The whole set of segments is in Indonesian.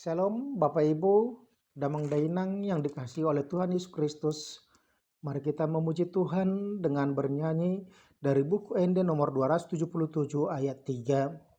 Shalom Bapak Ibu, Damang Dainang yang dikasihi oleh Tuhan Yesus Kristus. Mari kita memuji Tuhan dengan bernyanyi dari buku Ende nomor 277 ayat 3.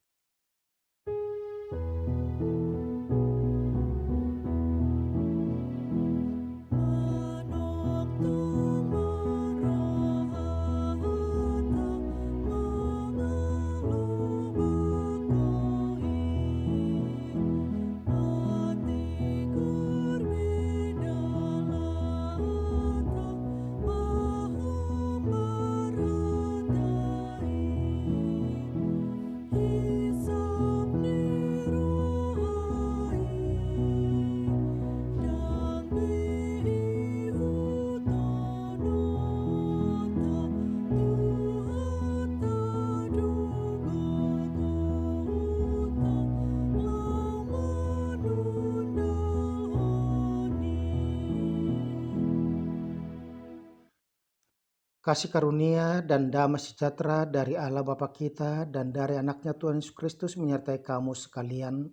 Kasih karunia dan damai sejahtera dari Allah Bapa kita dan dari anaknya Tuhan Yesus Kristus menyertai kamu sekalian.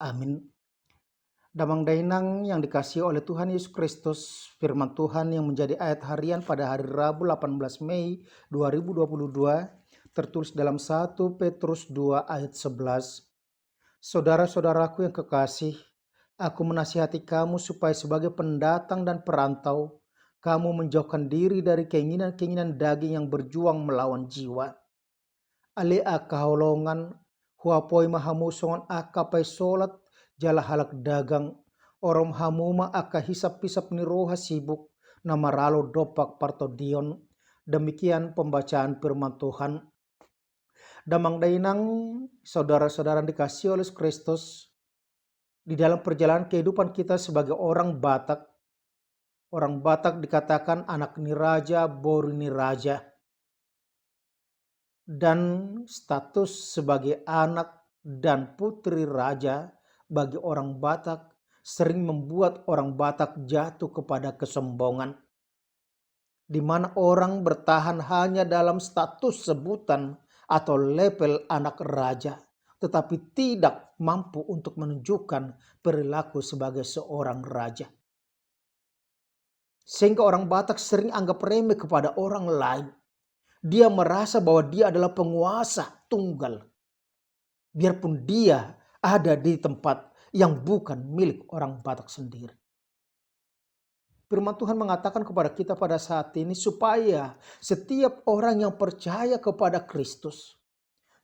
Amin. Damang Dainang yang dikasihi oleh Tuhan Yesus Kristus, firman Tuhan yang menjadi ayat harian pada hari Rabu 18 Mei 2022 tertulis dalam 1 Petrus 2 ayat 11. Saudara-saudaraku yang kekasih, aku menasihati kamu supaya sebagai pendatang dan perantau, kamu menjauhkan diri dari keinginan-keinginan daging yang berjuang melawan jiwa. Ale akaholongan, huapoi mahamusongan akapai solat, jala halak dagang, orom hamuma aka hisap-hisap ni roha sibuk, nama ralo dopak partodion. Demikian pembacaan firman Tuhan. Damang Dainang, saudara-saudara dikasihi oleh Kristus, di dalam perjalanan kehidupan kita sebagai orang Batak dikatakan anak niraja, boru niraja. Dan status sebagai anak dan putri raja bagi orang Batak sering membuat orang Batak jatuh kepada kesombongan, di mana orang bertahan hanya dalam status sebutan atau level anak raja, tetapi tidak mampu untuk menunjukkan perilaku sebagai seorang raja. Sehingga orang Batak sering anggap remeh kepada orang lain. Dia merasa bahwa dia adalah penguasa tunggal, biarpun dia ada di tempat yang bukan milik orang Batak sendiri. Firman Tuhan mengatakan kepada kita pada saat ini supaya setiap orang yang percaya kepada Kristus,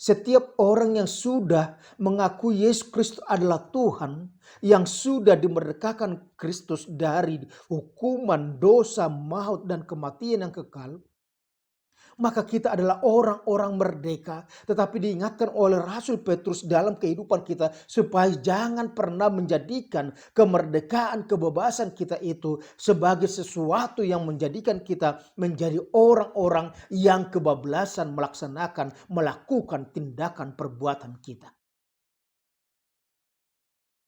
setiap orang yang sudah mengakui Yesus Kristus adalah Tuhan, yang sudah dimerdekakan Kristus dari hukuman dosa, maut, dan kematian yang kekal, maka kita adalah orang-orang merdeka. Tetapi diingatkan oleh Rasul Petrus dalam kehidupan kita supaya jangan pernah menjadikan kemerdekaan, kebebasan kita itu sebagai sesuatu yang menjadikan kita menjadi orang-orang yang kebablasan melakukan tindakan perbuatan kita.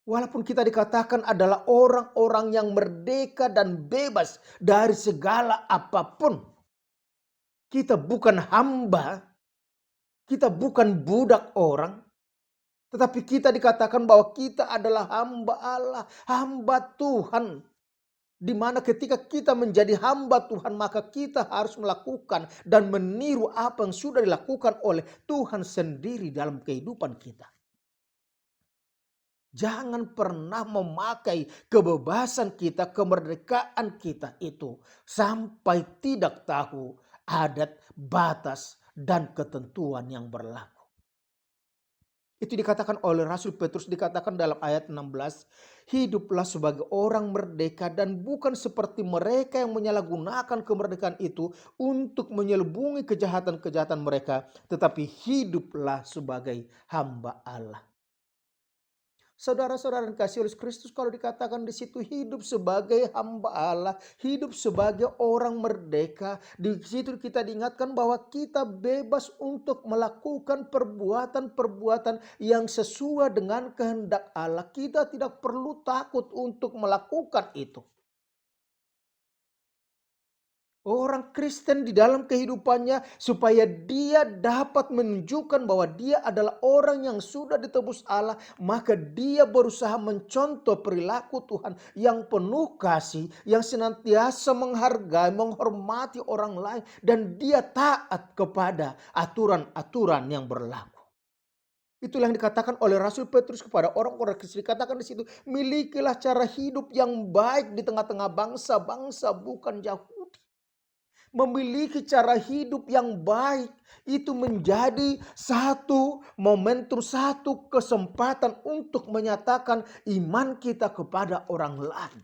Walaupun kita dikatakan adalah orang-orang yang merdeka dan bebas dari segala apapun, kita bukan hamba, kita bukan budak orang, tetapi kita dikatakan bahwa kita adalah hamba Allah, hamba Tuhan. Di mana ketika kita menjadi hamba Tuhan, maka kita harus melakukan dan meniru apa yang sudah dilakukan oleh Tuhan sendiri dalam kehidupan kita. Jangan pernah memakai kebebasan kita, kemerdekaan kita itu sampai tidak tahu adat, batas, dan ketentuan yang berlaku. Itu dikatakan oleh Rasul Petrus, dikatakan dalam ayat 16, hiduplah sebagai orang merdeka dan bukan seperti mereka yang menyalahgunakan kemerdekaan itu untuk menyelubungi kejahatan-kejahatan mereka, tetapi hiduplah sebagai hamba Allah. Saudara-saudara yang kasih oleh Kristus, kalau dikatakan di situ hidup sebagai hamba Allah, hidup sebagai orang merdeka, di situ kita diingatkan bahwa kita bebas untuk melakukan perbuatan-perbuatan yang sesuai dengan kehendak Allah. Kita tidak perlu takut untuk melakukan itu. Orang Kristen di dalam kehidupannya supaya dia dapat menunjukkan bahwa dia adalah orang yang sudah ditebus Allah, maka dia berusaha mencontoh perilaku Tuhan yang penuh kasih, yang senantiasa menghargai, menghormati orang lain, dan dia taat kepada aturan-aturan yang berlaku. Itulah yang dikatakan oleh Rasul Petrus kepada orang-orang Kristen. Dikatakan di situ, milikilah cara hidup yang baik di tengah-tengah bangsa-bangsa bukan Yahudi. Memiliki cara hidup yang baik itu menjadi satu momentum, satu kesempatan untuk menyatakan iman kita kepada orang lain.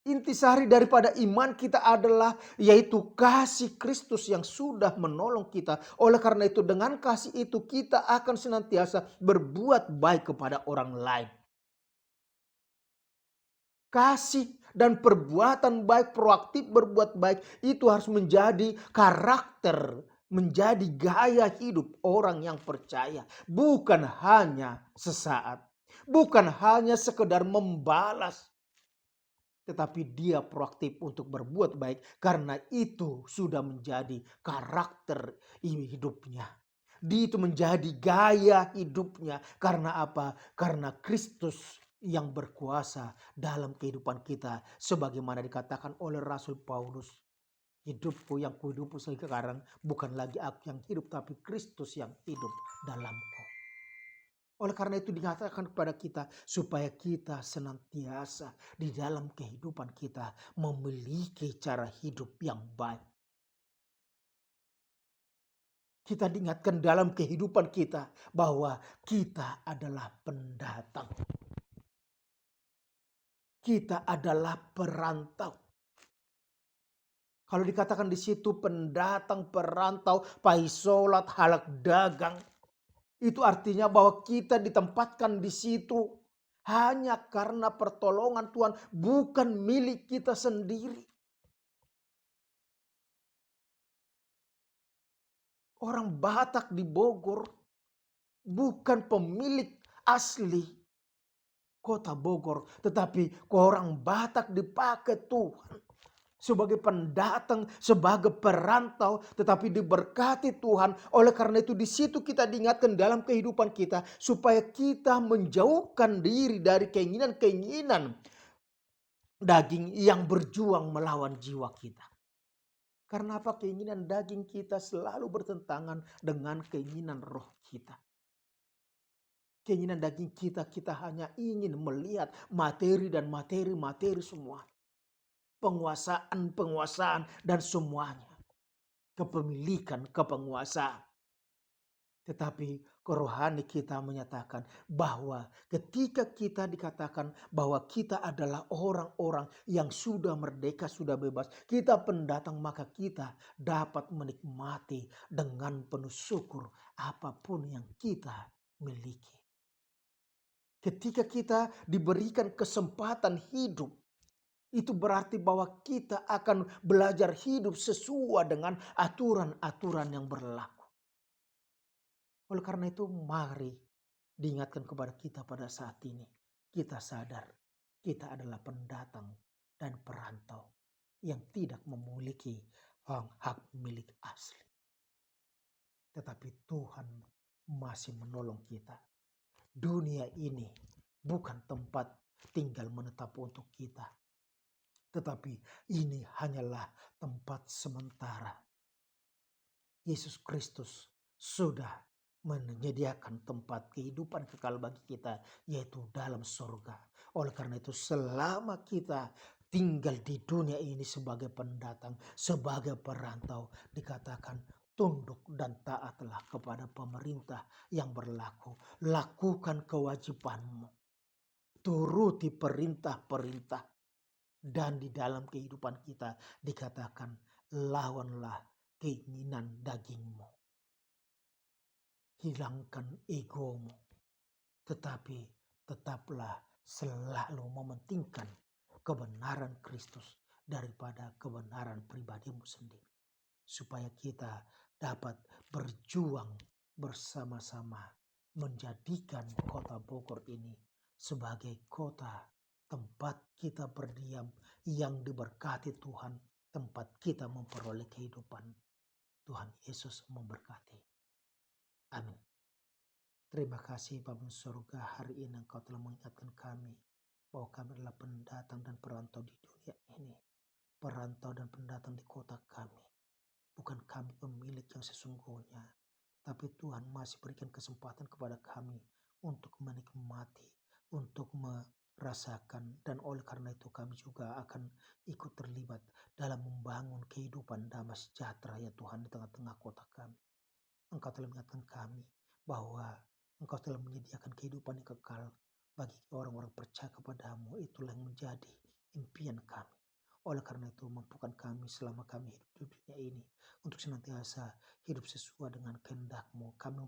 Intisari daripada iman kita adalah yaitu kasih Kristus yang sudah menolong kita. Oleh karena itu dengan kasih itu kita akan senantiasa berbuat baik kepada orang lain. Kasih dan perbuatan baik, proaktif berbuat baik itu harus menjadi karakter, menjadi gaya hidup orang yang percaya. Bukan hanya sesaat, bukan hanya sekedar membalas. Tetapi dia proaktif untuk berbuat baik karena itu sudah menjadi karakter hidupnya. Dia itu menjadi gaya hidupnya. Karena apa? Karena Kristus yang berkuasa dalam kehidupan kita. Sebagaimana dikatakan oleh Rasul Paulus. Hidupku yang kuhidup sekarang bukan lagi aku yang hidup, tapi Kristus yang hidup dalamku. Oleh karena itu dikatakan kepada kita supaya kita senantiasa di dalam kehidupan kita memiliki cara hidup yang baik. Kita diingatkan dalam kehidupan kita bahwa kita adalah pendatang. Kita adalah perantau. Kalau dikatakan di situ pendatang, perantau, paisolat, halak dagang. Itu artinya bahwa kita ditempatkan di situ hanya karena pertolongan Tuhan, bukan milik kita sendiri. Orang Batak di Bogor bukan pemilik asli kota Bogor, tetapi orang Batak dipakai Tuhan sebagai pendatang, sebagai perantau, tetapi diberkati Tuhan. Oleh karena itu di situ kita diingatkan dalam kehidupan kita supaya kita menjauhkan diri dari keinginan-keinginan daging yang berjuang melawan jiwa kita. Karena apa? Keinginan daging kita selalu bertentangan dengan keinginan roh kita. Keinginan daging kita hanya ingin melihat materi dan materi semua. Penguasaan dan semuanya. Kepemilikan, kepenguasaan. Tetapi rohani kita menyatakan bahwa ketika kita dikatakan bahwa kita adalah orang-orang yang sudah merdeka, sudah bebas. Kita pendatang, maka kita dapat menikmati dengan penuh syukur apapun yang kita miliki. Ketika kita diberikan kesempatan hidup, itu berarti bahwa kita akan belajar hidup sesuai dengan aturan-aturan yang berlaku. Oleh karena itu mari diingatkan kepada kita pada saat ini. Kita sadar kita adalah pendatang dan perantau yang tidak memiliki hak milik asli. Tetapi Tuhan masih menolong kita. Dunia ini bukan tempat tinggal menetap untuk kita. Tetapi ini hanyalah tempat sementara. Yesus Kristus sudah menyediakan tempat kehidupan kekal bagi kita, yaitu dalam surga. Oleh karena itu selama kita tinggal di dunia ini sebagai pendatang, sebagai perantau, dikatakan tunduk dan taatlah kepada pemerintah yang berlaku. Lakukan kewajibanmu. Turuti perintah-perintah. Dan di dalam kehidupan kita dikatakan lawanlah keinginan dagingmu. Hilangkan egomu. Tetapi tetaplah selalu mementingkan kebenaran Kristus daripada kebenaran pribadimu sendiri. Supaya kita dapat berjuang bersama-sama menjadikan kota Bogor ini sebagai kota tempat kita berdiam yang diberkati Tuhan, tempat kita memperoleh kehidupan. Tuhan Yesus memberkati. Amin. Terima kasih Bapa di surga, hari ini Engkau telah mengingatkan kami bahwa kami adalah pendatang dan perantau di dunia ini. Perantau dan pendatang di kota kami. Bukan kami pemilik yang sesungguhnya, tapi Tuhan masih berikan kesempatan kepada kami untuk menikmati, untuk merasakan, dan oleh karena itu kami juga akan ikut terlibat dalam membangun kehidupan damai sejahtera ya Tuhan di tengah-tengah kota kami. Engkau telah mengingatkan kami bahwa Engkau telah menyediakan kehidupan yang kekal bagi orang-orang percaya kepadamu. Itulah yang menjadi impian kami. Oleh karena itu mampukan kami selama kami hidup di dunia ini untuk senantiasa hidup sesuai dengan kehendak-Mu. Kami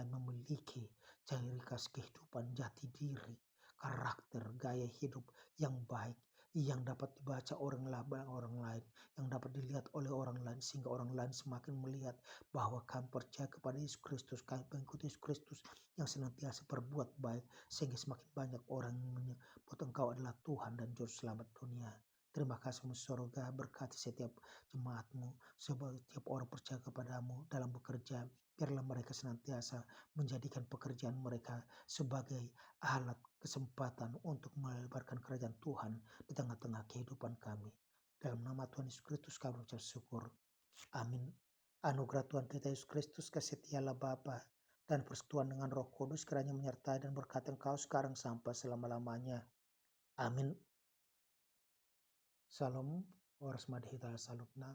memiliki ciri khas kehidupan, jati diri, karakter, gaya hidup yang baik, yang dapat dibaca orang lain, yang dapat dilihat oleh orang lain, sehingga orang lain semakin melihat bahwa kami percaya kepada Yesus Kristus, kami mengikuti Yesus Kristus yang senantiasa berbuat baik, sehingga semakin banyak orang menyebut Engkau adalah Tuhan dan Juru Selamat dunia. Terima kasih surga, berkati setiap jemaat-Mu, setiap orang percaya kepadamu dalam bekerja. Biarlah mereka senantiasa menjadikan pekerjaan mereka sebagai alat kesempatan untuk melebarkan kerajaan Tuhan di tengah-tengah kehidupan kami. Dalam nama Tuhan Yesus Kristus kami ucap syukur. Amin. Anugerah Tuhan kita Yesus Kristus, kasih Allah Bapa, dan persekutuan dengan Roh Kudus kiranya menyertai dan berkati engkau sekarang sampai selama-lamanya. Amin. Salam, waras madhita salutna.